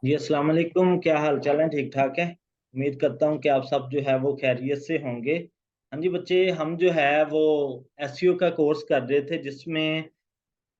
जी अस्सलाम वालेकुम। क्या हाल चाल है? ठीक ठाक है। उम्मीद करता हूँ कि आप सब जो है वो खैरियत से होंगे। हाँ जी बच्चे, हम जो है वो एसईओ का कोर्स कर रहे थे, जिसमें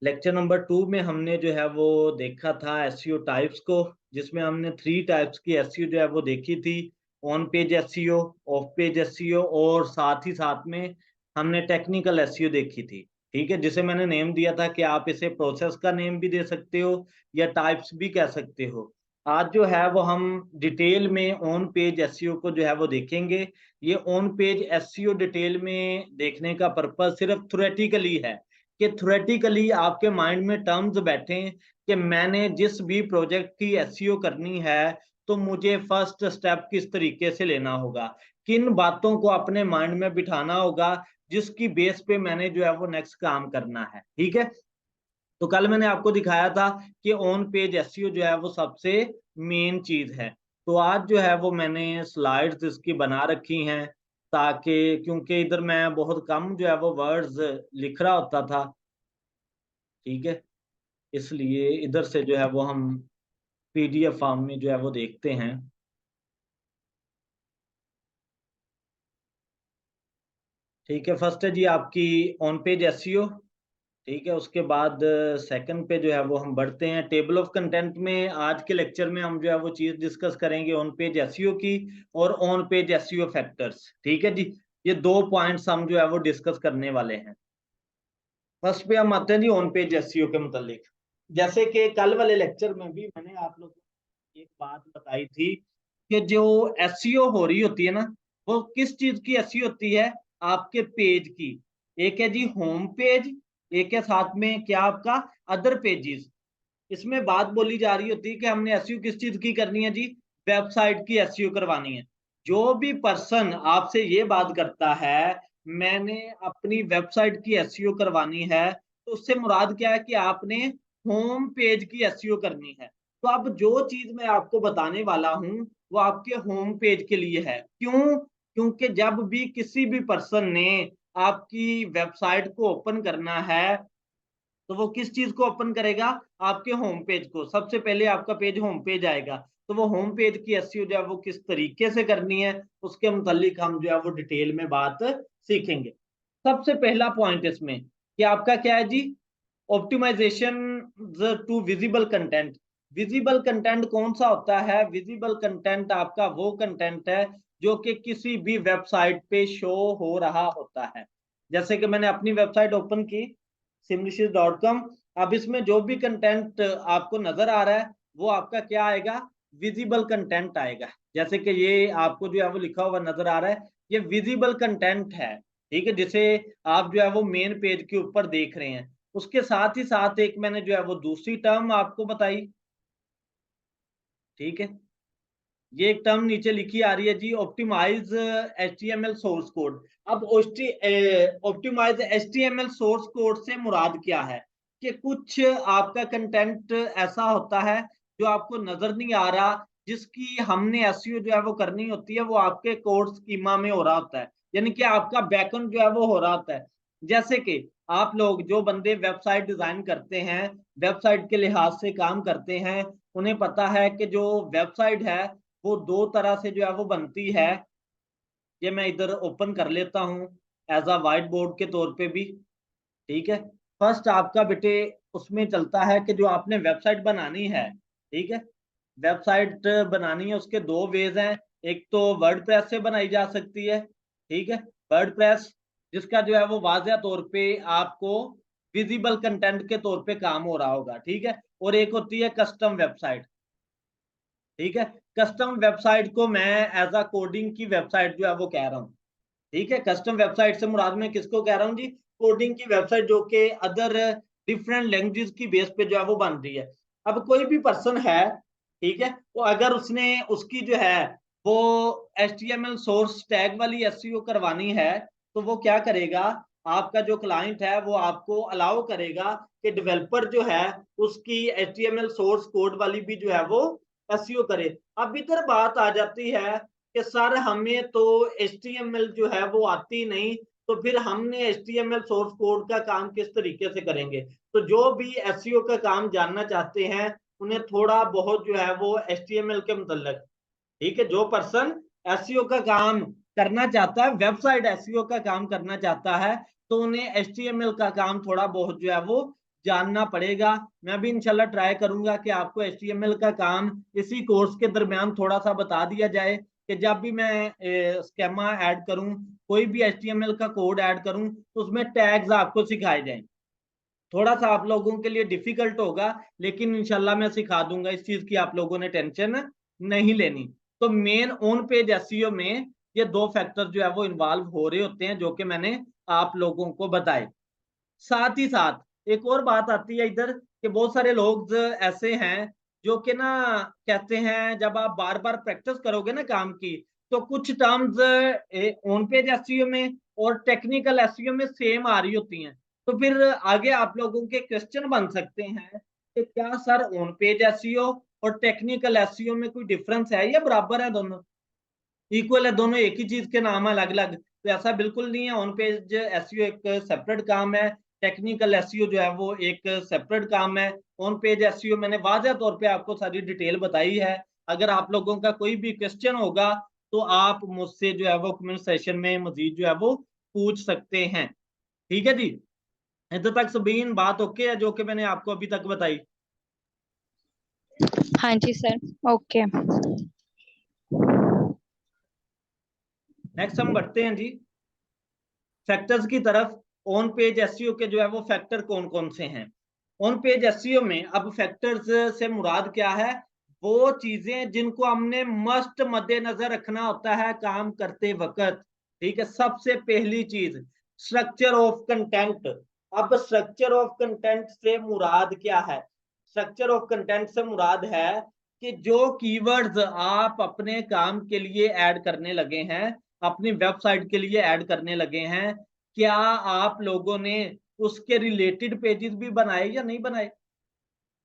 लेक्चर नंबर 2 में हमने जो है वो देखा था एसईओ टाइप्स को, जिसमें हमने 3 टाइप्स की एसईओ जो है वो देखी थी। On page SEO, of page SEO और साथ ही साथ में हमने टेक्निकल एसईओ देखी थी। ठीक है, जिसे मैंने नेम दिया था कि आप इसे प्रोसेस का नेम भी दे सकते हो या टाइप्स भी कह सकते हो। आज जो है वो हम डिटेल में ऑन पेज एसईओ को जो है वो देखेंगे। ये ऑन पेज एसईओ डिटेल में देखने का पर्पस सिर्फ थ्योरेटिकली है, कि थ्योरेटिकली आपके माइंड में टर्म्स बैठे कि मैंने जिस भी प्रोजेक्ट की एसईओ करनी है तो मुझे फर्स्ट स्टेप किस तरीके से लेना होगा, किन बातों को अपने माइंड में बिठाना होगा, जिसकी बेस पे मैंने जो है वो नेक्स्ट काम करना है। ठीक है, तो कल मैंने आपको दिखाया था कि ऑन पेज एसईओ जो है वो सबसे मेन चीज है। तो आज जो है वो मैंने स्लाइड्स इसकी बना रखी हैं, ताकि क्योंकि इधर मैं बहुत कम जो है वो वर्ड्स लिख रहा होता था। ठीक है, इसलिए इधर से जो है वो हम पीडीएफ फॉर्म में जो है वो देखते हैं। ठीक है, फर्स्ट है जी आपकी ऑन पेज एसईओ। ठीक है, उसके बाद सेकंड पे जो है वो हम बढ़ते हैं टेबल ऑफ कंटेंट में। आज के लेक्चर में हम जो है वो चीज डिस्कस करेंगे ऑन पेज एसईओ की और ऑन पेज एसईओ फैक्टर्स। ठीक है जी, ये 2 पॉइंट्स हम जो है वो डिस्कस करने वाले हैं। फर्स्ट पे हम आते हैं जी ऑन पेज एसईओ के मुतालिक। जैसे कि कल वाले लेक्चर में भी मैंने आप लोगों को एक बात बताई थी कि जो एसईओ हो रही होती है ना, वो किस चीज की एसईओ होती है? आपके पेज की। एक है जी होम पेज, एक है साथ में क्या आपका अदर पेजेस। इसमें बात बोली जा रही होती है कि हमने एसईओ किस चीज की करनी है जी? वेबसाइट की एसईओ करवानी है। जो भी पर्सन आपसे ये बात करता है मैंने अपनी वेबसाइट की एसईओ करवानी है, तो उससे मुराद क्या है कि आपने होम पेज की एसईओ करनी है। तो अब जो चीज मैं आपको बताने वाला हूं वो आपके होम पेज के लिए है। क्यों? क्योंकि जब भी किसी भी पर्सन ने आपकी वेबसाइट को ओपन करना है तो वो किस चीज को ओपन करेगा? आपके होम पेज को। सबसे पहले आपका पेज होम पेज आएगा। तो वो होम पेज की एसईओ जो है वो किस तरीके से करनी है उसके मुतालिक हम जो है वो डिटेल में बात सीखेंगे। सबसे पहला पॉइंट इसमें कि आपका क्या है जी? Optimization to visible content. Visible content कौन सा होता है? विजिबल कंटेंट आपका वो कंटेंट है जो कि किसी भी वेबसाइट पे शो हो रहा होता है। जैसे कि मैंने अपनी वेबसाइट ओपन की simlishes.com। अब इसमें जो भी कंटेंट आपको नजर आ रहा है वो आपका क्या आएगा? विजिबल कंटेंट आएगा। जैसे कि ये आपको जो है वो लिखा हुआ नजर आ रहा है, ये विजिबल कंटेंट है। ठीक है, जिसे आप जो है वो मेन पेज के ऊपर देख रहे हैं। उसके साथ ही साथ एक मैंने जो है वो दूसरी टर्म आपको बताई। ठीक है, ये एक टर्म नीचे लिखी आ रही है जी, ऑप्टिमाइज एचटीएमएल सोर्स कोड। अब ऑप्टिमाइज एचटीएमएल सोर्स कोड से मुराद क्या है? कि कुछ आपका कंटेंट ऐसा होता है जो आपको नजर नहीं आ रहा, जिसकी हमने एसईओ जो है वो करनी होती है, वो आपके कोड स्कीमा में हो रहा होता है, यानी कि आपका बैकएंड जो है वो हो रहा होता है। जैसे कि आप लोग जो बंदे वेबसाइट डिजाइन करते हैं, वेबसाइट के लिहाज से काम करते हैं, उन्हें पता है कि जो वेबसाइट है वो 2 तरह से जो है वो बनती है। ये मैं इधर ओपन कर लेता हूँ एज अ वाइट बोर्ड के तौर पे भी। ठीक है, फर्स्ट आपका बेटे उसमें चलता है कि जो आपने वेबसाइट बनानी है। ठीक है, वेबसाइट बनानी है, उसके 2 वेज हैं। एक तो वर्डप्रेस से बनाई जा सकती है। ठीक है, वर्डप्रेस जिसका जो है वो वाज़िया तौर पे आपको विजिबल कंटेंट के तौर पे काम हो रहा होगा। ठीक है, और एक होती है कस्टम वेबसाइट। ठीक है, कस्टम वेबसाइट को मैं एज अ कोडिंग की वेबसाइट जो है वो कह रहा हूँ। ठीक है, कस्टम वेबसाइट से मुराद मैं किसको कह रहा हूँ जी? कोडिंग की वेबसाइट, जो कि अदर डिफरेंट लैंग्वेज की बेस पे जो है वो बन रही है। अब कोई भी पर्सन है, ठीक है, वो अगर उसने उसकी जो है वो HTML सोर्स टैग वाली एसईओ करवानी है, तो वो क्या करेगा? आपका जो क्लाइंट है वो आपको अलाउ करेगा कि डेवलपर जो है उसकी HTML सोर्स कोड वाली भी जो है वो एसईओ करे। अब इधर बात आ जाती है कि सर हमें तो HTML जो है वो आती नहीं, तो फिर हमने HTML सोर्स कोड का काम किस तरीके से करेंगे? तो जो भी एसईओ का काम जानना चाहते हैं उन्हें थोड़ा बहुत जो है वो HTML के मतलब, ठीक है, जो पर्सन एसईओ का काम करना चाहता है, वेबसाइट एसईओ का काम करना चाहता है, तो उन्हें HTML का काम थोड़ा बहुत जो है वो जानना पड़ेगा। मैं भी इंशाल्लाह ट्राई करूंगा कि आपको HTML का काम इसी कोर्स के दरमियान थोड़ा सा बता दिया जाए, कि जब भी मैं स्केमा ऐड करूं, कोई भी HTML का कोड ऐड करूं, तो उसमें टैग्स आपको सिखाए जाएं। थोड़ा सा आप लोगों के लिए डिफिकल्ट होगा, लेकिन इंशाल्लाह मैं सिखा दूंगा, इस चीज की आप लोगों ने टेंशन नहीं लेनी। तो मेन ऑन पेज एसईओ में ये दो फैक्टर जो है वो इन्वॉल्व हो रहे होते हैं, जो कि मैंने आप लोगों को बताए। साथ ही साथ एक और बात आती है इधर, कि बहुत सारे लोग ऐसे हैं जो कि ना कहते हैं, जब आप बार बार प्रैक्टिस करोगे ना काम की, तो कुछ टर्म्स ऑन पेज एसईओ में और टेक्निकल एसईओ में सेम आ रही होती हैं। तो फिर आगे आप लोगों के क्वेश्चन बन सकते हैं कि क्या सर ऑन पेज एसईओ और टेक्निकल एसईओ में कोई डिफरेंस है या बराबर है, दोनों इक्वल है, दोनों एक ही चीज के नाम है अलग अलग? तो ऐसा बिल्कुल नहीं है। ऑन पेज एसईओ एक सेपरेट काम है, टेक्निकल एसईओ जो है वो एक सेपरेट काम है। ऑन पेज एसईओ मैंने वाज़ह तौर पे आपको सारी डिटेल बताई है। अगर आप लोगों का कोई भी क्वेश्चन होगा तो आप मुझसे जो है वो कमेंट सेशन में मजीद जो है वो पूछ सकते हैं। ठीक है जी, इधर तक सबीन बात ओके है जो कि मैंने आपको अभी तक बताई? हाँ जी सर, ओके। नेक्स्ट हम बढ़ते हैं जी फैक्टर्स की तरफ। ऑन पेज एसईओ के जो है वो फैक्टर कौन कौन से हैं? ऑन पेज एसईओ में अब फैक्टर्स से मुराद क्या है? वो चीजें जिनको हमने मस्ट मद्देनजर रखना होता है काम करते वक्त। ठीक है, सबसे पहली चीज स्ट्रक्चर ऑफ कंटेंट। अब स्ट्रक्चर ऑफ कंटेंट से मुराद क्या है? स्ट्रक्चर ऑफ कंटेंट से मुराद है कि जो कीवर्ड्स आप अपने काम के लिए ऐड करने लगे हैं, अपनी वेबसाइट के लिए ऐड करने लगे हैं, क्या आप लोगों ने उसके रिलेटेड पेजेस भी बनाए या नहीं बनाए?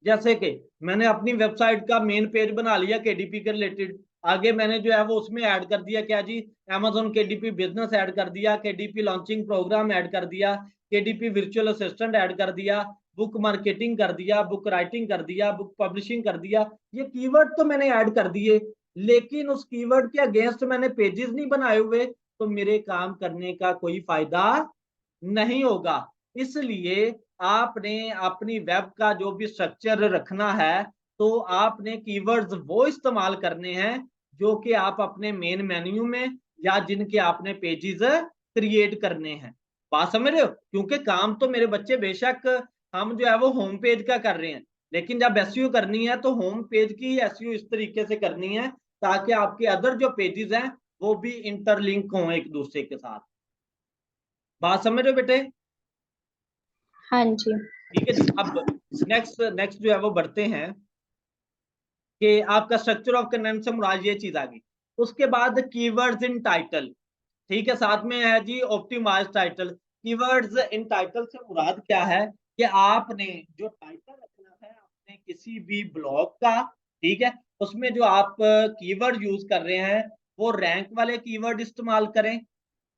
जैसे कि मैंने अपनी वेबसाइट का मेन पेज बना लिया केडीपी के रिलेटेड, आगे मैंने जो है वो उसमें ऐड कर दिया क्या जी, Amazon केडीपी बिजनेस ऐड कर दिया, केडीपी लॉन्चिंग प्रोग्राम ऐड कर दिया, केडीपी वर्चुअल असिस्टेंट ऐड कर दिया, बुक मार्केटिंग कर दिया, बुक राइटिंग कर दिया, बुक पब्लिशिंग कर दिया। ये कीवर्ड तो मैंने ऐड कर दिए, लेकिन उस कीवर्ड के अगेंस्ट मैंने पेजेस नहीं बनाए हुए, तो मेरे काम करने का कोई फायदा नहीं होगा। इसलिए आपने अपनी वेब का जो भी स्ट्रक्चर रखना है, तो आपने कीवर्ड्स वो इस्तेमाल करने हैं जो कि आप अपने मेन मेन्यू में या जिनके आपने पेजेस क्रिएट करने हैं। बात समझ रहे हो? क्योंकि काम तो मेरे बच्चे बेशक हम जो है वो होम पेज का कर रहे हैं, लेकिन जब एसईओ करनी है तो होम पेज की एसईओ इस तरीके से करनी है ताकि आपके अदर जो पेजेस हैं वो भी इंटरलिंक हों एक दूसरे के साथ। बात समझ रहे हो बेटे? हाँ जी। ठीक है जी, अब नेक्स्ट नेक्स्ट जो है वो बढ़ते हैं कि आपका स्ट्रक्चर ऑफ कंटेंट से मुराद ये चीज आ गई। उसके बाद कीवर्ड्स इन टाइटल। ठीक है, साथ में है जी optimize title. Keywords in title से मुराद क्या है कि आपने जो टाइटल रखना है अपने किसी भी ब्लॉग का, ठीक है, उसमें जो आप कीवर्ड यूज कर रहे हैं वो रैंक वाले कीवर्ड इस्तेमाल करें,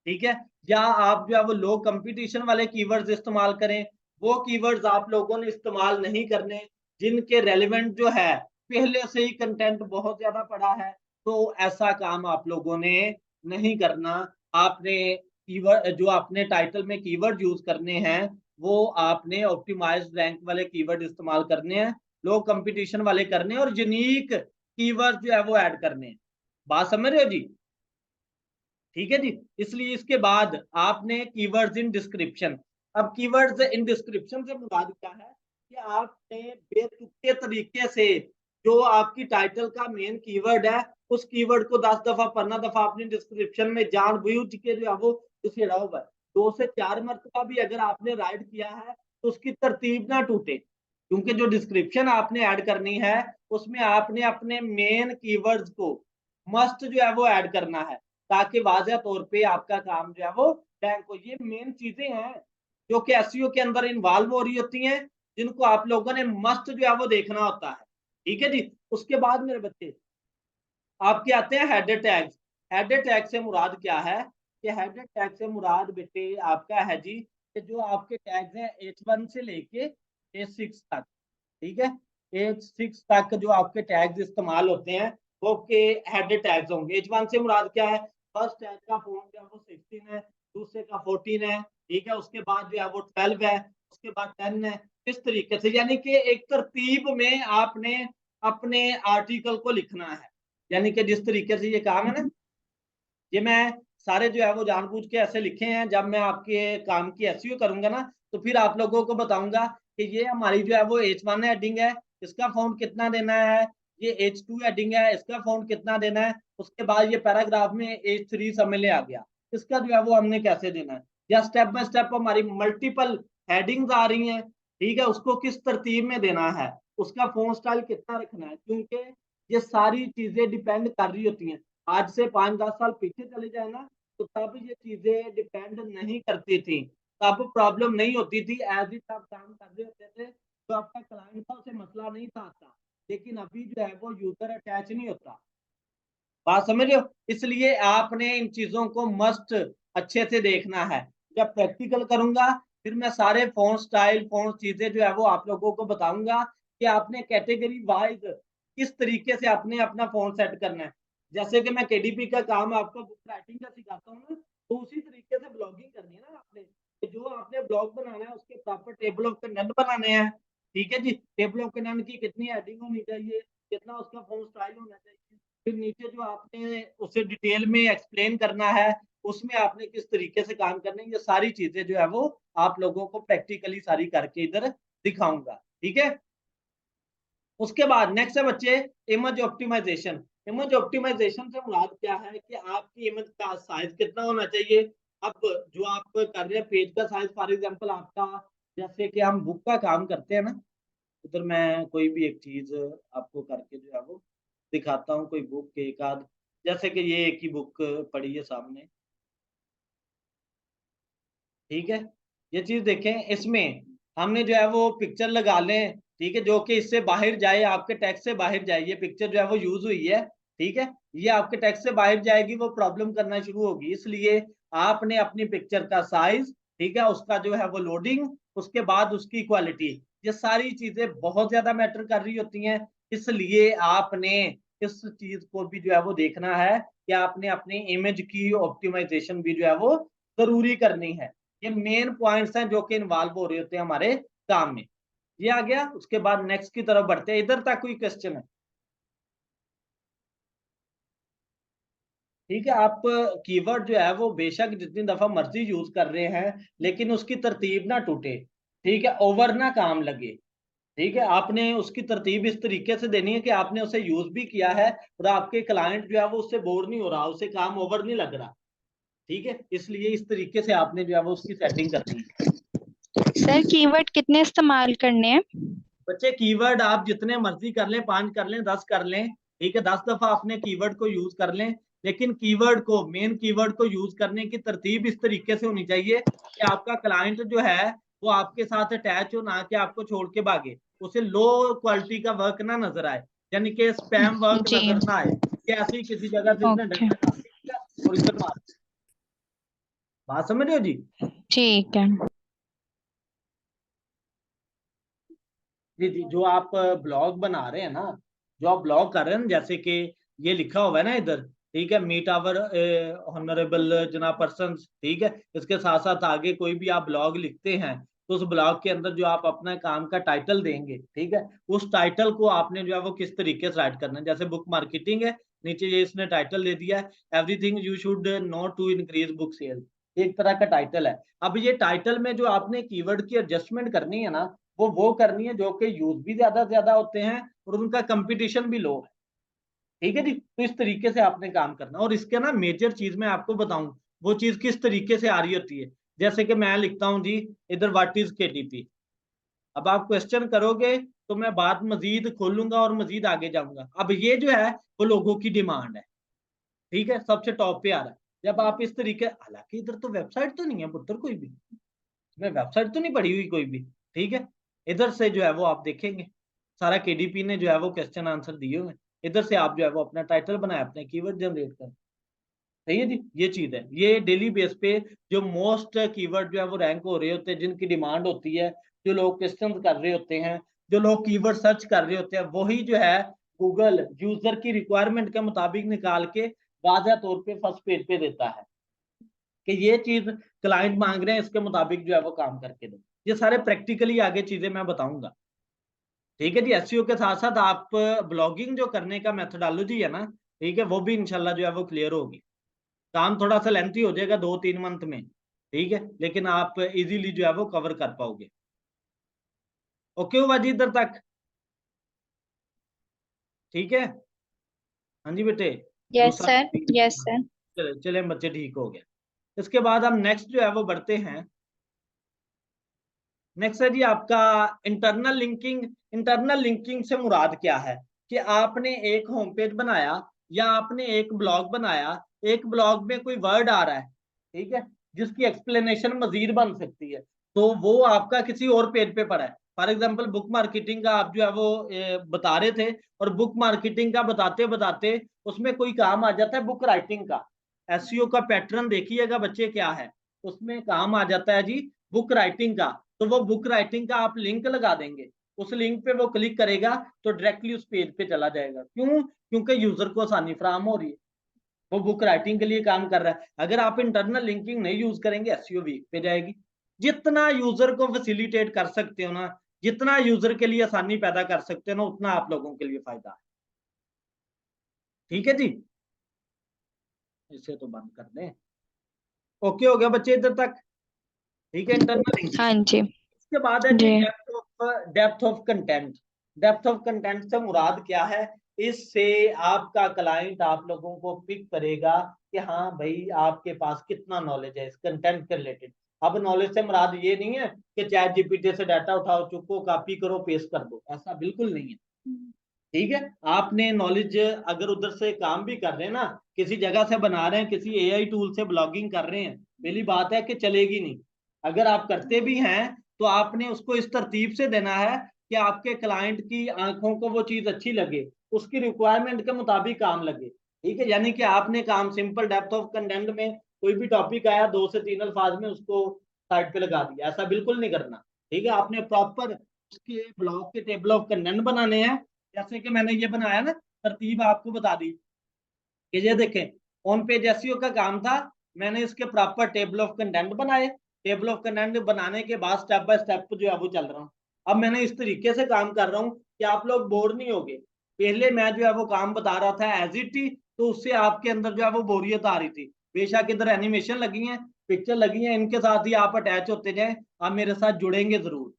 ठीक है, या आप जो है वो लो कंपटीशन वाले कीवर्ड्स इस्तेमाल करें। वो कीवर्ड्स आप लोगों ने इस्तेमाल नहीं करने जिनके रेलेवेंट जो है पहले से ही कंटेंट बहुत ज्यादा पड़ा है, तो ऐसा काम आप लोगों ने नहीं करना। आपने कीवर्ड जो आपने टाइटल में कीवर्ड यूज करने हैं वो आपने ऑप्टिमाइज्ड रैंक वाले कीवर्ड इस्तेमाल करने हैं, लो कंपटीशन वाले करने हैं, और यूनिक कीवर्ड जो है वो ऐड करने हैं। बात समझ रहे हो जी? ठीक है जी, इसलिए इसके बाद आपने कीवर्ड्स इन डिस्क्रिप्शन। अब कीवर्ड्स इन डिस्क्रिप्शन से मुराद क्या है कि आपने बेतुके तरीके से जो आपकी टाइटल का मेन कीवर्ड है उस कीवर्ड को 10 दफा 15 दफा अपने डिस्क्रिप्शन में जानबूझ के जो है वो उछेड़ा हुआ है। 2 से 4 मरतबा भी अगर आपने राइट किया है तो उसकी तरतीब ना टूटे, क्योंकि जो डिस्क्रिप्शन आपने ऐड करनी है उसमें आपने अपने मेन कीवर्ड्स को मस्ट जो है वो ऐड करना है, ताकि वाज़ह तौर पे आपका काम जो है वो रैंक हो। ये मेन चीजें हैं जो कि एसईओ के अंदर इन्वॉल्व हो रही होती हैं, जिनको आप लोगों ने मस्ट जो है वो देखना होता है। ठीक है जी, उसके बाद मेरे बच्चे आपके आते हैं हेडर टैग्स। हेडर टैग से मुराद क्या है कि हेडर टैग से मुराद बेटे आपका है जी कि जो आपके टैग्स हैं H1 से लेके H6 तक, ठीक है, H6 तक जो आपके टैग्स इस्तेमाल होते हैं वो के हेड टैग्स होंगे। H1 से मुराद क्या है? फर्स्ट टैग का फोन जो है वो 16 है, दूसरे का 14 है, ठीक है, उसके बाद जो है वो 12 है, उसके बाद 10 है। इस तरीके से यानी कि एक तरतीब में आपने अपने आर्टिकल को लिखना है। यानी कि जिस तरीके से ये काम है ना, ये मैं सारे जो है वो जानबूझ के ऐसे लिखे हैं। जब मैं आपके काम की एसईओ करूंगा ना, तो फिर आप लोगों को बताऊंगा कि ये हमारी जो है वो H1 हेडिंग है, इसका फ़ॉन्ट कितना देना है, ये H2 हेडिंग है, इसका फ़ॉन्ट कितना देना है, उसके बाद ये पैराग्राफ में H3 सब में ले आ गया, इसका जो है वो हमने कैसे देना है, या स्टेप बाय स्टेप हमारी मल्टीपल हेडिंग्स आ रही हैं, ठीक है, उसको किस तरतीब में देना है, उसका फ़ॉन्ट स्टाइल कितना रखना है, क्योंकि ये सारी चीज़ें डिपेंड कर रही होती हैं। आज से 5-10 साल पीछे चले जाए ना, तो तब ये चीजें डिपेंड नहीं करती थी, तब प्रॉब्लम नहीं होती थी, एज इट आप काम कर रहे होते थे, तो आपका क्लाइंट था उसे मसला नहीं था आता। लेकिन अभी जो है वो यूजर अटैच नहीं होता, बात समझ रहे हो? इसलिए आपने इन चीजों को मस्ट अच्छे से देखना है। जब प्रैक्टिकल करूंगा फिर मैं सारे फोन स्टाइल, फोन चीजें जो है वो आप लोगों को बताऊंगा कि आपने कैटेगरी वाइज किस तरीके से आपने अपना फोन सेट करना है। जैसे कि मैं केडीपी का काम आपको बुक राइटिंग का सिखाता हूँ ना, तो उसी तरीके से ब्लॉगिंग करनी है ना आपने। जो आपने ब्लॉग बनाना है उसके प्रॉपर टेबल ऑफ कंटेंट बनाने हैं, ठीक है जी। टेबल ऑफ कंटेंट की कितनी हेडिंग होनी चाहिए, कितना उसका फोन स्टाइल होना चाहिए, फिर नीचे जो आपने उसे डिटेल में एक्सप्लेन करना है, उसमें आपने किस तरीके से काम करना है, ये सारी चीजें जो है वो आप लोगों को प्रैक्टिकली सारी करके इधर दिखाऊंगा, ठीक है। उसके बाद नेक्स्ट है बच्चे इमेज ऑप्टिमाइजेशन। इमेज ऑप्टिमाइजेशन से मुराद क्या है कि आपकी इमेज का साइज कितना होना चाहिए। अब जो आप कर रहे हैं पेज का साइज, फॉर एग्जांपल आपका, जैसे कि हम बुक का काम करते हैं ना, उधर मैं कोई भी एक चीज आपको करके जो है वो दिखाता हूँ, कोई बुक एक आध, जैसे कि ये एक ही बुक पड़ी है सामने, ठीक है। ये चीज देखें, इसमें हमने जो है वो पिक्चर लगा लें, ठीक है, जो कि इससे बाहर जाए, आपके टैक्स से बाहर जाए, ये पिक्चर जो है वो यूज हुई है, ठीक है, ये आपके टैक्स से बाहर जाएगी वो प्रॉब्लम करना शुरू होगी। इसलिए आपने अपनी पिक्चर का साइज, ठीक है, उसका जो है वो लोडिंग, उसके बाद उसकी क्वालिटी, ये सारी चीजें बहुत ज्यादा मैटर कर रही होती हैं। इसलिए आपने इस चीज को भी जो है वो देखना है कि आपने अपनी इमेज की ऑप्टिमाइजेशन भी जो है वो जरूरी करनी है। ये मेन पॉइंट्स हैं जो कि इन्वॉल्व हो रहे होते हैं हमारे काम में। ये आ गया, उसके बाद नेक्स्ट की तरफ बढ़ते हैं। इधर तक कोई क्वेश्चन है? ठीक है, आप कीवर्ड जो है वो बेशक जितनी दफा मर्जी यूज कर रहे हैं, लेकिन उसकी तरतीब ना टूटे, ठीक है, ओवर ना काम लगे, ठीक है। आपने उसकी तरतीब इस तरीके से देनी है कि आपने उसे यूज भी किया है और आपके क्लाइंट जो है वो उससे बोर नहीं हो रहा, उसे काम ओवर नहीं लग रहा, ठीक है। इसलिए इस तरीके से आपने जो है वो उसकी सेटिंग करनी है। सर कीवर्ड कितने इस्तेमाल करने हैं? बच्चे कीवर्ड आप जितने मर्जी कर लें, 5 कर लें, 10 कर लें, ठीक है, 10 दफा अपने कीवर्ड को यूज कर लें, लेकिन कीवर्ड को, मेन कीवर्ड को यूज करने की तरतीब इस तरीके से होनी चाहिए कि आपका क्लाइंट जो है वो आपके साथ अटैच हो, ना कि आपको छोड़ के भागे, उसे लो क्वालिटी का वर्क ना नजर आए, यानी कि स्पैम वर्क जी। नजर ना आए कि ऐसे ही किसी जगह से इसने ओके। डंडा काट दिया और इधर मार। बात समझ रहे हो जी? ठीक है। जी जी, जो आप ब्लॉग बना रहे हैं ना, जो आप ब्लॉग कर रहे हैं ना, जैसे कि ये लिखा हुआ है ना इधर, ठीक है, मीट आवर ऑनरेबल जना पर्सन, ठीक है, इसके साथ साथ आगे कोई भी आप ब्लॉग लिखते हैं तो उस ब्लॉग के अंदर जो आप अपना काम का टाइटल देंगे, ठीक है, उस टाइटल को आपने जो है वो किस तरीके से राइट करना है। जैसे बुक मार्केटिंग है, नीचे ये इसने टाइटल दे दिया है, everything you should not to increase book sale, एक तरह का टाइटल है। अब ये टाइटल में जो आपने कीवर्ड की एडजस्टमेंट करनी है ना, वो करनी है जो कि यूज भी ज्यादा होते हैं और उनका कंपटीशन भी लो है, ठीक है जी। तो इस तरीके से आपने काम करना, और इसके ना मेजर चीज मैं आपको बताऊं वो चीज किस तरीके से आ रही होती है। जैसे कि मैं लिखता हूं जी इधर व्हाट इज केटीपी, अब आप क्वेश्चन करोगे तो मैं बात मजीद खोलूंगा और मजीद आगे जाऊंगा। अब ये जो है वो लोगों की डिमांड है, ठीक है, सबसे टॉप पे आ रहा है। जब आप इस तरीके, हालांकि इधर तो वेबसाइट तो नहीं है पुत्र कोई भी, मैं वेबसाइट तो नहीं पढ़ी हुई कोई भी, ठीक है, इधर से जो है वो आप देखेंगे सारा केडीपी ने जो है वो क्वेश्चन आंसर दिए हुए हैं, इधर से आप जो है वो अपना टाइटल बनाए, अपने कीवर्ड जनरेट करें, सही है जी। ये चीज है, ये डेली बेस पे जो मोस्ट कीवर्ड जो है वो रैंक हो रहे होते हैं, जिनकी डिमांड होती है, जो लोग क्वेश्चन कर रहे होते हैं, जो लोग कीवर्ड सर्च कर रहे होते हैं वही जो है गूगल यूजर की रिक्वायरमेंट के मुताबिक निकाल के वाज़ह तौर पे फर्स्ट पेज पे देता है कि ये चीज क्लाइंट मांग रहे हैं, इसके मुताबिक जो है वो काम करके दो। ये सारे प्रैक्टिकली आगे चीजें मैं बताऊंगा। ठीक है जी। एसईओ के साथ साथ आप ब्लॉगिंग जो करने का मेथोडोलॉजी है ना, ठीक है, वो भी इंशाल्लाह जो है वो क्लियर होगी। काम थोड़ा सा लेंथी हो जाएगा 2-3 मंथ में, ठीक है, लेकिन आप इजीली जो है वो कवर कर पाओगे। ओके हुआ जी इधर तक? ठीक है। हाँ जी बेटे। यस दूसरा सर। टॉपिक। Yes sir. चले चले बच्चे, ठीक हो गया। इसके बाद हम नेक्स्ट जो है वो बढ़ते हैं। नेक्स्ट है जी आपका इंटरनल लिंकिंग। इंटरनल लिंकिंग से मुराद क्या है कि आपने एक होम पेज बनाया या आपने एक ब्लॉग बनाया, एक ब्लॉग में कोई वर्ड आ रहा है, ठीक है, जिसकी एक्सप्लेनेशन मजीद बन सकती है, तो वो आपका किसी और पेज पे पड़ा है। फॉर एग्जांपल बुक मार्केटिंग का आप जो है वो बता रहे थे, और बुक मार्केटिंग का बताते बताते उसमें कोई काम आ जाता है बुक राइटिंग का। एसईओ का पैटर्न देखिएगा बच्चे क्या है, उसमें काम आ जाता है जी बुक राइटिंग का। तो वो बुक राइटिंग का आप लिंक लगा देंगे, उस लिंक पे वो क्लिक करेगा तो डायरेक्टली उस पेज पे चला जाएगा। क्यों? क्योंकि यूजर को आसानी फराहम हो रही है, वो बुक राइटिंग के लिए काम कर रहा है। अगर आप इंटरनल लिंकिंग नहीं यूज करेंगे, एसईओ वीक पे जाएगी। जितना यूजर को फैसिलिटेट कर सकते हो ना, जितना यूजर के लिए आसानी पैदा कर सकते हो ना, उतना आप लोगों के लिए फायदा है। ठीक है जी। इसे तो बंद कर दें। ओके हो गया बच्चे इधर तक? ठीक है। Internal linking. हाँ जी। इसके बाद है जी जी। Depth of content. Depth of content से मुराद क्या है? इससे आपका क्लाइंट आप लोगों को पिक करेगा कि हाँ भाई आपके पास कितना नॉलेज है इस कंटेंट के रिलेटेड। अब नॉलेज से मुराद ये नहीं है कि चैट जीपीटी से डाटा उठाओ, चुको, कॉपी करो, पेस्ट कर दो, ऐसा बिल्कुल नहीं है। ठीक है। आपने नॉलेज अगर उधर से काम भी कर रहे हैं ना, किसी जगह से बना रहे हैं, किसी एआई टूल से ब्लॉगिंग कर रहे हैं, पहली बात है कि चलेगी नहीं। अगर आप करते भी हैं तो आपने उसको इस तरतीब से देना है कि आपके क्लाइंट की आंखों को वो चीज अच्छी लगे, उसकी रिक्वायरमेंट के मुताबिक काम लगे। ठीक है। यानी कि आपने काम सिंपल डेप्थ ऑफ कंटेंट में कोई भी टॉपिक आया 2 से 3 अल्फाज में उसको साइड पे लगा दिया, ऐसा बिल्कुल नहीं करना। ठीक है। आपने प्रॉपर उसके ब्लॉग के टेबल ऑफ कंटेंट बनाने हैं, जैसे कि मैंने ये बनाया ना, तरतीब आपको बता दी कि ये देखें ऑन पेज एसईओ का काम था। मैंने इसके प्रॉपर टेबल ऑफ कंटेंट बनाए, टेबल ऑफ कंटेंट बनाने के बाद स्टेप बाय स्टेप जो है वो चल रहा हूँ। अब मैंने इस तरीके से काम कर रहा हूँ कि आप लोग बोर नहीं होगे। पहले मैं जो है वो काम बता रहा था एज इट ही, तो उससे आपके अंदर जो है वो बोरियत आ रही थी। बेशक इधर एनिमेशन लगी है, पिक्चर लगी है, इनके साथ ही आप अटैच होते जाए, आप मेरे साथ जुड़ेंगे जरूर।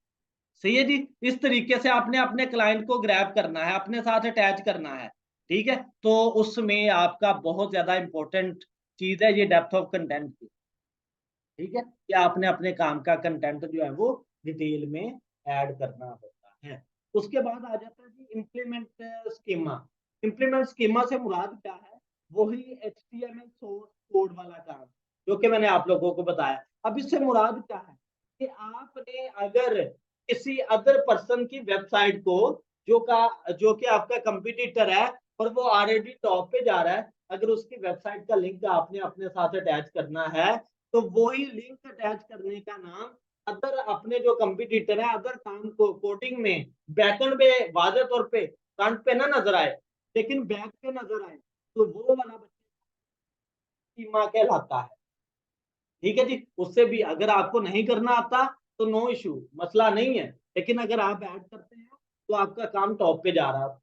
सही है जी। इस तरीके से आपने अपने क्लाइंट को ग्रैब करना है, अपने साथ अटैच करना है। ठीक है। तो उसमें आपका बहुत ज्यादा इंपॉर्टेंट चीज है ये डेप्थ ऑफ कंटेंट की। ठीक है। कि आपने अपने काम का कंटेंट जो है वो डिटेल में ऐड करना होता है। उसके बाद आ जाता है जी इम्प्लीमेंट स्कीमा। इम्प्लीमेंट स्कीमा से मुराद क्या है? वही एचटीएमएल सोर्स कोड वाला काम जो कि मैंने आप लोगों को बताया। अब इससे मुराद क्या है कि आपने अगर किसी अदर पर्सन की वेबसाइट को, जो कि आपका कंपटीटर है और वो ऑलरेडी टॉप पे जा रहा है, अगर उसकी वेबसाइट का लिंक आपने अपने साथ अटैच करना है, तो वही लिंक अटैच करने का नाम, अदर अपने जो कंपटीटर है अदर काम को कोडिंग में बैकएंड पे वाजे तौर पे फ्रंट पे ना नजर आए लेकिन बैक पे नजर आए, तो वो वाला बच्चा स्कीमा कहलाता है। ठीक है जी। उससे भी अगर आपको नहीं करना आता तो नो इशू, मसला नहीं है, लेकिन अगर आप ऐड करते हैं तो आपका काम टॉप पे जा रहा है।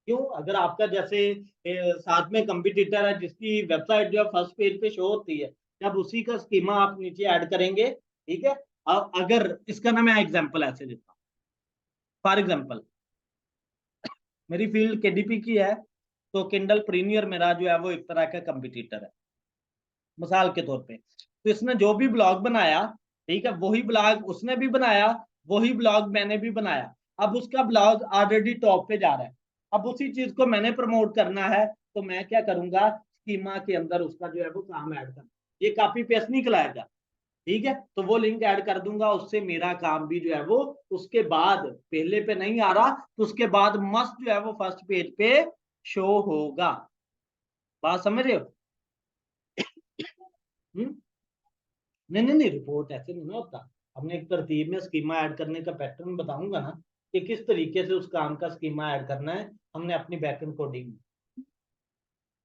क्यों? अगर आपका जैसे साथ में कंपटीटर है जिसकी वेबसाइट जो है फर्स्ट पेज पे शो होती है, जब उसी का स्कीमा आप नीचे ऐड करेंगे, ठीक है। अब अगर इसका ना मैं एग्जांपल ऐसे देता हूँ। फॉर एग्जांपल मेरी फील्ड केडीपी की है, तो किंडल प्रीमियर मेरा जो है वो एक तरह का कंपटीटर है मिसाल के तौर पे। तो इसने जो भी ब्लॉग बनाया, ठीक है, वही ब्लॉग उसने भी बनाया, वही ब्लॉग मैंने भी बनाया। अब उसका ब्लॉग ऑलरेडी टॉप पे जा रहा है, अब उसी चीज को मैंने प्रमोट करना है, तो मैं क्या करूंगा, स्कीमा के अंदर उसका जो है वो काम ऐड करना। ये कॉपी पेस्ट नहीं कराएगा। ठीक है। तो वो लिंक ऐड कर दूंगा, उससे मेरा काम भी जो है वो उसके बाद पहले पे नहीं आ रहा, तो उसके बाद मस्त जो है वो फर्स्ट पेज पे शो होगा। बात समझ रहे हो? हम्म। नहीं नहीं नहीं, रिपोर्ट ऐसे नहीं ना होता। हमने एक तरतीब में स्कीमा ऐड करने का पैटर्न बताऊंगा ना, कि किस तरीके से उस काम का स्कीमा ऐड करना है हमने अपनी बैकएंड कोडिंग में।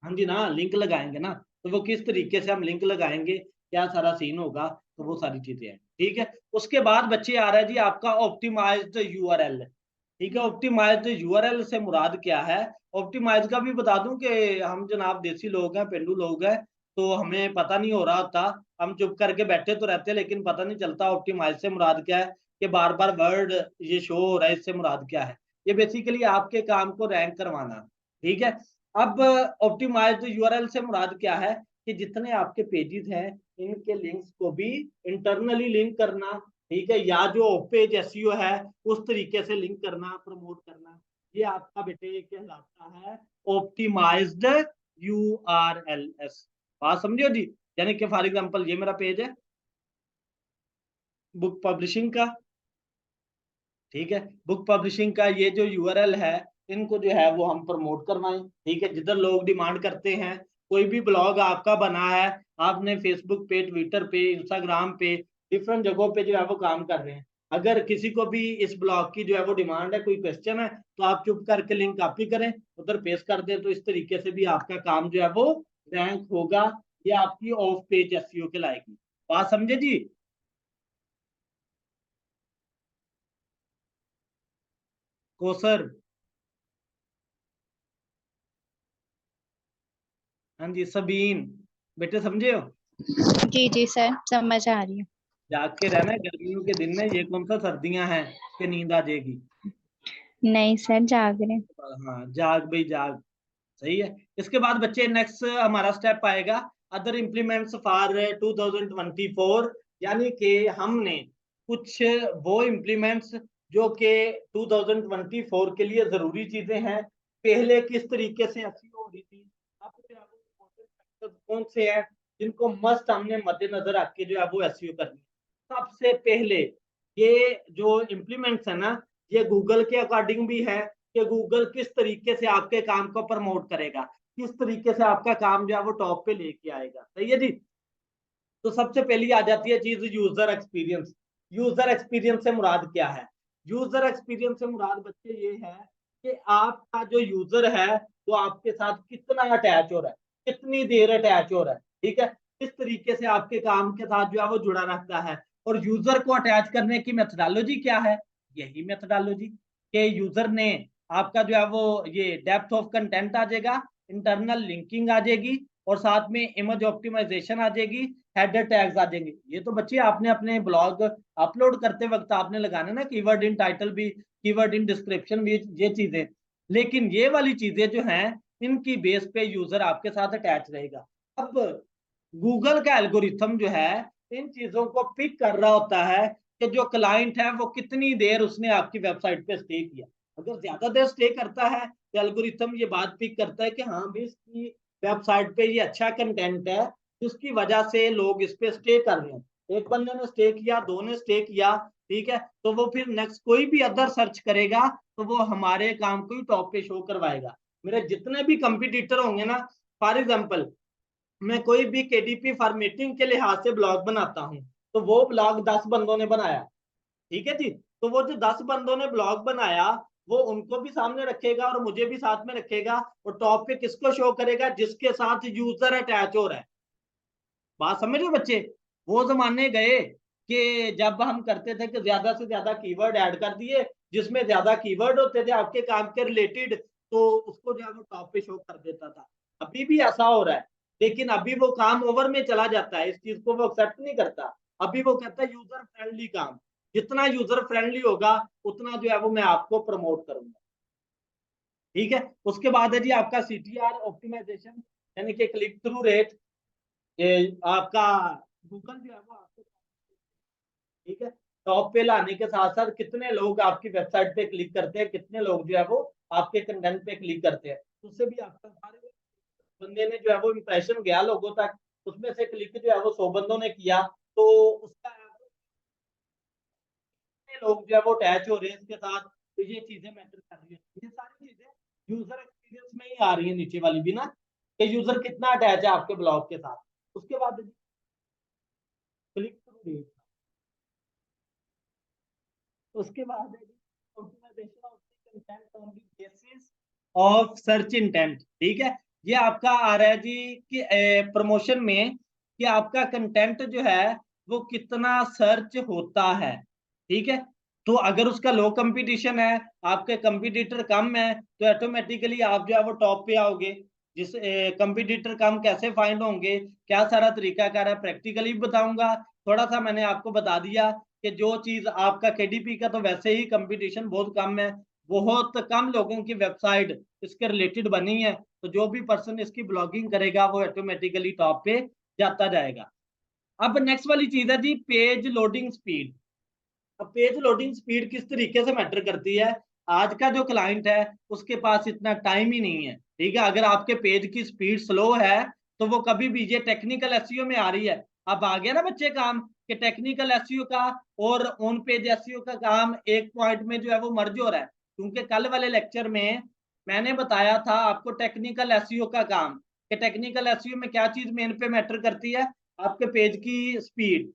हाँ जी ना, लिंक लगाएंगे ना, तो वो किस तरीके से हम लिंक लगाएंगे, क्या सारा सीन होगा, तो वो सारी चीजें हैं। ठीक है, उसके बाद बच्चे आ रहा है जी आपका ऑप्टिमाइज्ड यूआरएल। ठीक है, ऑप्टिमाइज्ड यूआरएल से मुराद क्या है? ऑप्टिमाइज का भी बता दूं कि हम जनाब देसी लोग हैं, पेंडू लोग हैं, तो हमें पता नहीं हो रहा होता, हम चुप करके बैठे तो रहते हैं लेकिन पता नहीं चलता ऑप्टिमाइज से मुराद क्या है, कि बार बार वर्ड ये शो हो रहा है, इससे मुराद क्या है। ये बेसिकली आपके काम को रैंक करवाना। ठीक है, अब ऑप्टिमाइज्ड यूआरएल से मुराद क्या है कि जितने आपके पेजेस हैं इनके लिंक्स को भी इंटरनली लिंक करना। ठीक है, या जो पेज एसईओ है उस तरीके से लिंक करना, प्रमोट करना, ये आपका बेटे कहलाता है ऑप्टिमाइज्ड यूआरएलएस। बात समझियो जी। यानी कि फॉर एग्जांपल ये मेरा पेज है बुक पब्लिशिंग का। ठीक है, बुक पब्लिशिंग का ये जो यूआरएल है, इनको जो है वो हम प्रमोट करवाएं। ठीक है, जिधर लोग डिमांड करते हैं, कोई भी ब्लॉग आपका बना है, आपने फेसबुक पे, ट्विटर पे, इंस्टाग्राम पे, डिफरेंट जगहों पे जो है वो काम कर रहे हैं, अगर किसी को भी इस ब्लॉग की जो है वो डिमांड है, कोई क्वेश्चन है, तो आप चुप करके लिंक कॉपी करें, उधर पेस्ट कर दें, तो इस तरीके से भी आपका काम जो है वो रैंक होगा। ये आपकी ऑफ पेज एसईओ कहलाएगी। बात समझे जी। कोसर। हाँ जी, सबीन। बेटे समझे हो? जी जी सर, समझ आ रही है। जाग के रहना है, गर्मियों के दिन में, ये कौन सा सर्दियां हैं कि नींद आ जाएगी। नहीं सर, जाग रहे हैं। हाँ, जाग भाई जाग। सही है। इसके बाद बच्चे नेक्स्ट हमारा स्टेप आएगा अदर इम्प्लीमेंट्स फॉर 2024। यानी कि हमने कुछ वो इम्प्लीमेंट्स जो कि 2024 के लिए जरूरी चीजें हैं, पहले किस तरीके से अच्छी हो रही थी, अब जो है वो important factors कौन से हैं जिनको मस्ट हमने मद्देनजर रख के जो है वो एसईओ करनी है। सबसे पहले ये जो इम्प्लीमेंट्स है ना, ये गूगल के अकॉर्डिंग भी है कि गूगल किस तरीके से आपके काम को प्रमोट करेगा, किस तरीके से आपका काम जो है वो टॉप पे लेके आएगा। सही है जी। तो सबसे पहली आ जाती है चीज यूजर एक्सपीरियंस। यूजर एक्सपीरियंस से मुराद क्या है? यूजर एक्सपीरियंस से मुराद बच्चे ये है कि आपका जो यूजर है वो आपके साथ कितना अटैच हो रहा है, कितनी देर अटैच हो रहा है। ठीक है, किस तरीके से आपके काम के साथ जो है वो जुड़ा रहता है। और यूजर को अटैच करने की मेथडोलॉजी क्या है? यही मेथडोलॉजी के यूजर ने आपका जो है वो ये डेप्थ ऑफ कंटेंट आ जाएगा, इंटरनल लिंकिंग आ जाएगी, और साथ में इमेज ऑप्टिमाइजेशन आ जाएगी, हेडर टैग्स आ जाएंगे। ये तो बच्चे आपने अपने ब्लॉग अपलोड करते वक्त आपने लगाना ना, कीवर्ड इन टाइटल भी, कीवर्ड इन डिस्क्रिप्शन भी, ये चीजें। लेकिन ये वाली चीजें जो हैं, इनकी बेस पे यूजर आपके साथ अटैच रहेगा। अब गूगल का एल्गोरिथम जो है इन चीजों को पिक कर रहा होता है कि जो क्लाइंट है वो कितनी देर उसने आपकी वेबसाइट पे स्टे किया। अगर ज्यादा देर स्टे करता है तो एल्गोरिथम ये बात पिक करता है कि हाँ भी इसकी वेबसाइट पे ये अच्छा कंटेंट है, जिसकी वजह से लोग इस पे स्टे कर रहे हैं। एक बंदे ने स्टे किया, दो ने स्टे किया, ठीक है, तो वो फिर नेक्स्ट कोई भी अदर सर्च करेगा तो वो हमारे काम को ही टॉप पे शो करवाएगा। मेरे जितने भी कंपटीटर होंगे ना, फॉर एग्जाम्पल मैं कोई भी केडीपी फॉर्मेटिंग के लिहाज से ब्लॉग बनाता हूँ, तो वो ब्लॉग 10 बंदों ने बनाया। ठीक है जी। तो वो जो 10 बंदों ने ब्लॉग बनाया, वो उनको भी सामने रखेगा और मुझे भी साथ में रखेगा, और टॉप पे किसको शो करेगा? जिसके साथ यूजर अटैच हो रहा है। बात समझ रहे बच्चे? वो जमाने गए कि जब हम करते थे कि ज्यादा से ज्यादा कीवर्ड ऐड कर दिए, जिसमें ज्यादा कीवर्ड होते थे आपके काम के रिलेटेड, तो उसको जो है वो टॉप पे शो कर देता था। अभी भी ऐसा हो रहा है, लेकिन अभी वो काम ओवर में चला जाता है, इस चीज को वो एक्सेप्ट नहीं करता। अभी वो कहता है यूजर फ्रेंडली काम, जितना यूजर फ्रेंडली होगा उतना जो है वो मैं आपको प्रमोट करूंगा। ठीक है, उसके बाद है जी आपका सीटीआर ऑप्टिमाइजेशन, यानी कि क्लिक थ्रू रेट। ये आपका गूगल जो है वो आपको, ठीक है, टॉप पे लाने के साथ साथ कितने लोग आपकी वेबसाइट पे क्लिक करते हैं, कितने लोग जो है वो आपके कंटेंट पे क्लिक करते हैं, उससे भी आपका सारे बंदे ने जो है वो इंप्रेशन गया लोगों तक, उसमें से क्लिक जो है वो 100 बंदों ने किया, तो उसका कितने लोग जो है वो अटैच हो रहे हैं इसके साथ, तो ये चीजें मैटर कर रही है। ये सारी चीजें यूजर एक्सपीरियंस में ही आ रही है, नीचे वाली भी ना, कि यूजर कितना अटैच है आपके ब्लॉग के साथ। उसके बाद क्लिक थ्रू रेट, उसके बाद है consideration of the content on the basis of search intent. ठीक है, ये आपका आ रहा है जी कि प्रमोशन में कि आपका कंटेंट जो है वो कितना सर्च होता है। ठीक है, तो अगर उसका लो कंपटीशन है, आपके कंपटीटर कम है, तो ऑटोमेटिकली आप जो है वो टॉप पे आओगे। जिस कंपटीटर कम कैसे फाइंड होंगे, क्या सारा तरीकाकार है, प्रैक्टिकली बताऊंगा। थोड़ा सा मैंने आपको बता दिया कि जो चीज आपका केडीपी का तो वैसे ही कंपटीशन बहुत कम है, बहुत कम लोगों की वेबसाइट इसके रिलेटेड बनी है, तो जो भी पर्सन इसकी ब्लॉगिंग करेगा वो ऑटोमेटिकली टॉप पे जाता जाएगा। अब नेक्स्ट वाली चीज है जी पेज लोडिंग स्पीड। अब पेज लोडिंग स्पीड किस तरीके से मैटर करती है। आज का जो क्लाइंट है उसके पास इतना टाइम ही नहीं है। ठीक है, अगर आपके पेज की स्पीड स्लो है तो वो कभी भी, ये टेक्निकल एसईओ में आ रही है। अब आ गया ना बच्चे काम कि टेक्निकल एसईओ का और ऑन पेज एसईओ का काम एक पॉइंट में जो है वो मर्ज हो रहा है। क्योंकि कल वाले लेक्चर में मैंने बताया था आपको टेक्निकल एसईओ का काम, कि टेक्निकल एसईओ में क्या चीज मेन पे मैटर करती है, आपके पेज की स्पीड।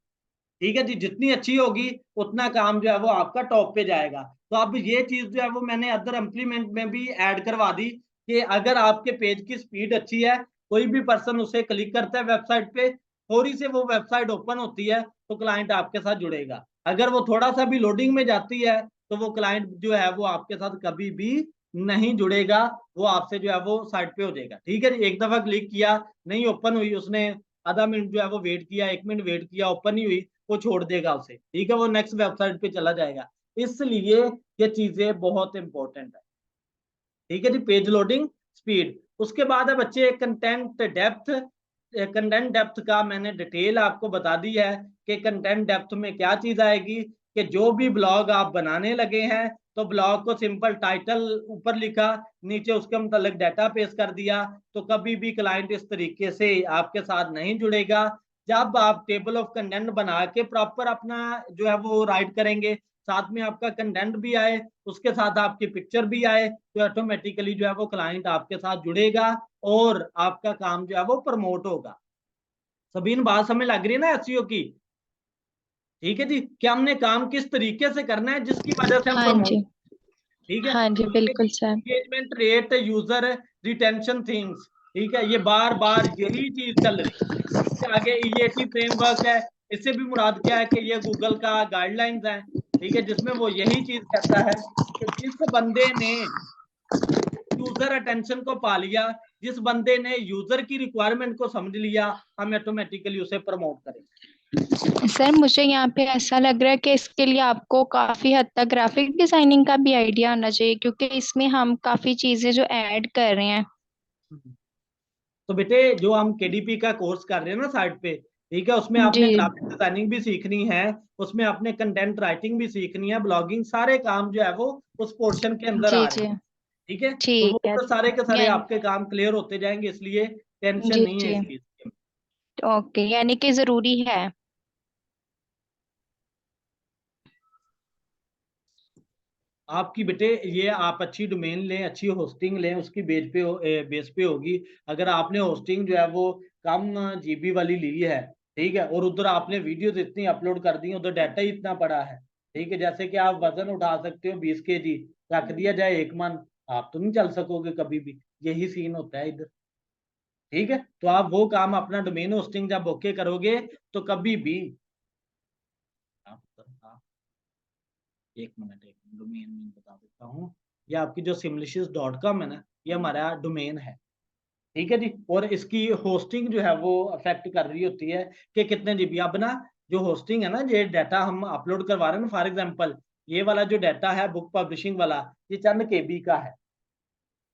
ठीक है जी, जितनी अच्छी होगी उतना काम जो है वो आपका टॉप पे जाएगा। तो अब ये चीज जो है वो मैंने अदर इम्प्लीमेंट में भी ऐड करवा दी कि अगर आपके पेज की स्पीड अच्छी है, कोई भी पर्सन उसे क्लिक करता है वेबसाइट पे, थोड़ी से वो वेबसाइट ओपन होती है तो क्लाइंट आपके साथ जुड़ेगा। अगर वो थोड़ा सा भी लोडिंग में जाती है तो वो क्लाइंट जो है वो आपके साथ कभी भी नहीं जुड़ेगा, वो आपसे जो है वो साइड पे हो जाएगा। ठीक है, एक दफा क्लिक किया, नहीं ओपन हुई, उसने आधा मिनट जो है वो वेट किया, 1 मिनट वेट किया, ओपन नहीं हुई, वो छोड़ देगा उसे। ठीक है, वो नेक्स्ट वेबसाइट पे चला जाएगा। इसलिए ये चीजें बहुत इंपॉर्टेंट है। ठीक है जी, पेज लोडिंग स्पीड। उसके बाद है बच्चे कंटेंट डेप्थ। कंटेंट डेप्थ का मैंने डिटेल आपको बता दी है कि कंटेंट डेप्थ में क्या चीज आएगी, कि जो भी ब्लॉग आप बनाने लगे हैं तो ब्लॉग को सिंपल टाइटल ऊपर लिखा, नीचे उसके मतलब डाटा पेश कर दिया, तो कभी भी क्लाइंट इस तरीके से आपके साथ नहीं जुड़ेगा। जब आप टेबल ऑफ कंटेंट बना के प्रॉपर अपना जो है वो राइट करेंगे, साथ में आपका कंटेंट भी आए, उसके साथ आपकी पिक्चर भी आए, तो ऑटोमेटिकली जो है वो क्लाइंट आपके साथ जुड़ेगा और आपका काम जो है वो प्रमोट होगा। सभी बात समझ लग रही है ना एसईओ की। ठीक है जी, कि हमने काम किस तरीके से करना है जिसकी वजह से हम हाँ प्रमोट। जी। ठीक है, हाँ जी बिल्कुल sir. Engagement rate, user retention things. ठीक है, ये बार बार यही चीज चल रही है। इसके आगे ईएटी फ्रेमवर्क है, इससे भी मुराद क्या है कि ये गूगल का गाइडलाइंस है। ठीक है, जिसमें वो यही चीज कहता है कि जिस बंदे ने यूजर अटेंशन को पा लिया, जिस बंदे ने यूजर की रिक्वायरमेंट को समझ लिया, हम ऑटोमेटिकली उसे प्रमोट करेंगे। सर मुझे यहाँ पे ऐसा लग रहा है कि इसके लिए आपको काफी हद तक ग्राफिक डिजाइनिंग का भी आइडिया होना चाहिए, क्योंकि इसमें हम काफी चीजें जो ऐड कर रहे हैं। तो बेटे जो हम केडीपी का कोर्स कर रहे हैं ना साइट पे, ठीक है, उसमें जी आपने ग्राफिक डिजाइनिंग भी सीखनी है, उसमें आपने कंटेंट राइटिंग भी सीखनी है, ब्लॉगिंग, सारे काम जो है वो उस पोर्शन के अंदर जी आ रहे जी। हैं। ठीक है, तो ठीक वो है। तो सारे के सारे यानी आपके काम क्लियर होते जाएंगे, इसलिए टेंशन जी नहीं है जी। इस चीज की। ओके, यानी कि जरूरी है। आपकी बेटे ये आप अच्छी डोमेन लें, अच्छी होस्टिंग लें, उसकी बेस पे होगी। अगर आपने होस्टिंग जो है वो कम जीबी वाली ली है, ठीक है, और उधर आपने वीडियोस इतनी अपलोड कर दी, उधर डाटा ही इतना पड़ा है, ठीक है, जैसे कि आप वजन उठा सकते हो 20 kg, रख दिया जाए 1 मन, आप तो नहीं चल सकोगे कभी भी। यही सीन होता है इधर। ठीक है, तो आप वो काम अपना डोमेन होस्टिंग जब ओके करोगे तो कभी भी एक मिनट, एक डोमेन नेम बता देता हूँ। ये आपकी जो simlicious.com है ना, ये हमारा डोमेन है। ठीक है जी, और इसकी होस्टिंग जो है वो अफेक्ट कर रही होती है कि कितने जीबी। अब ना जो होस्टिंग है ना, ये डाटा हम अपलोड करवा रहे हैं ना, फॉर एग्जांपल ये वाला जो डाटा है बुक पब्लिशिंग वाला, ये चंद केबी का है।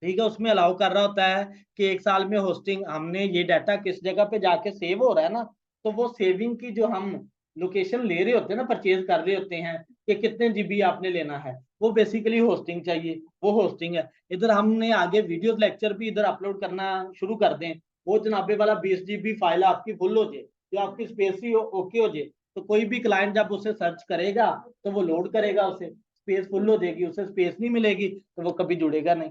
ठीक है, उसमें अलाउ कर रहा होता है कि 1 साल में होस्टिंग, हमने ये डाटा किस जगह पे जाके सेव हो रहा है ना, तो वो सेविंग की जो हम लोकेशन ले रहे होते हैं ना, परचेज कर रहे होते हैं कि कितने जीबी आपने लेना है, वो बेसिकली होस्टिंग चाहिए, वो होस्टिंग है। इधर हमने आगे वीडियो लेक्चर भी इधर अपलोड करना शुरू कर दें, वो जनाबे वाला 20 GB फाइल आपकी फुल हो जाए, जो आपकी स्पेस ही ओके हो जाए, तो कोई भी क्लाइंट जब उसे सर्च करेगा तो वो लोड करेगा, उसे स्पेस फुल हो जाएगी, उसे स्पेस नहीं मिलेगी तो वो कभी जुड़ेगा नहीं।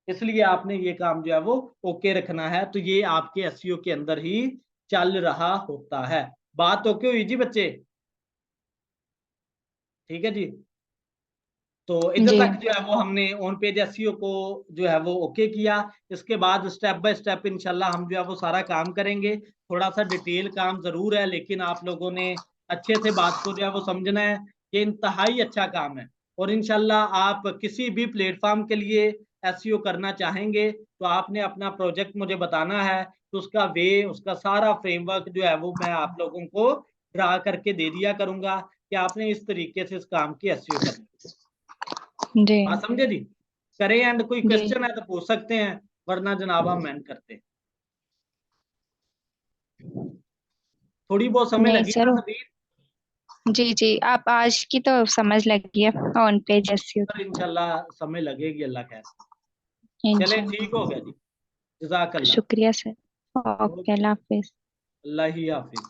इसलिए आपने ये काम जो है वो ओके रखना है, तो ये आपके एसईओ के अंदर ही चल रहा होता है। बात ओके हुई जी बच्चे? ठीक है जी। तो इधर जी तक जो है वो हमने ऑन पेज एसईओ को जो है वो ओके किया। इसके बाद स्टेप बाय स्टेप इंशाल्लाह हम जो है वो सारा काम करेंगे। थोड़ा सा डिटेल काम जरूर है, लेकिन आप लोगों ने अच्छे से बात को जो है वो समझना है कि इंतहाई अच्छा काम है। और इंशाल्लाह आप किसी भी प्लेटफॉर्म के लिए एसईओ करना चाहेंगे तो आपने अपना प्रोजेक्ट मुझे बताना है, तो उसका उसका सारा फ्रेमवर्क जो है वो मैं आप लोगों को ड्रा करके दे दिया करूंगा कि आपने इस तरीके से इस काम की एसईओ करनी। जी हाँ समझे जी। करें एंड कोई जी क्वेश्चन है तो पूछ सकते हैं, वरना जनाब हम एंड करते हैं। थोड़ी बहुत समय नहीं लगी सर। ना सभी। जी जी, आप आज की तो समझ लगी है ऑन पेज एसईओ। पर इंशाल्लाह समय लगेगी, अल्लाह खैर। चले ठीक इंशाल्लाह। हो गया जी। जजाकल्ला। शुक्रिया सर। ओके, ओके, अल्लाह हाफिज। अल्लाह ही हाफिज।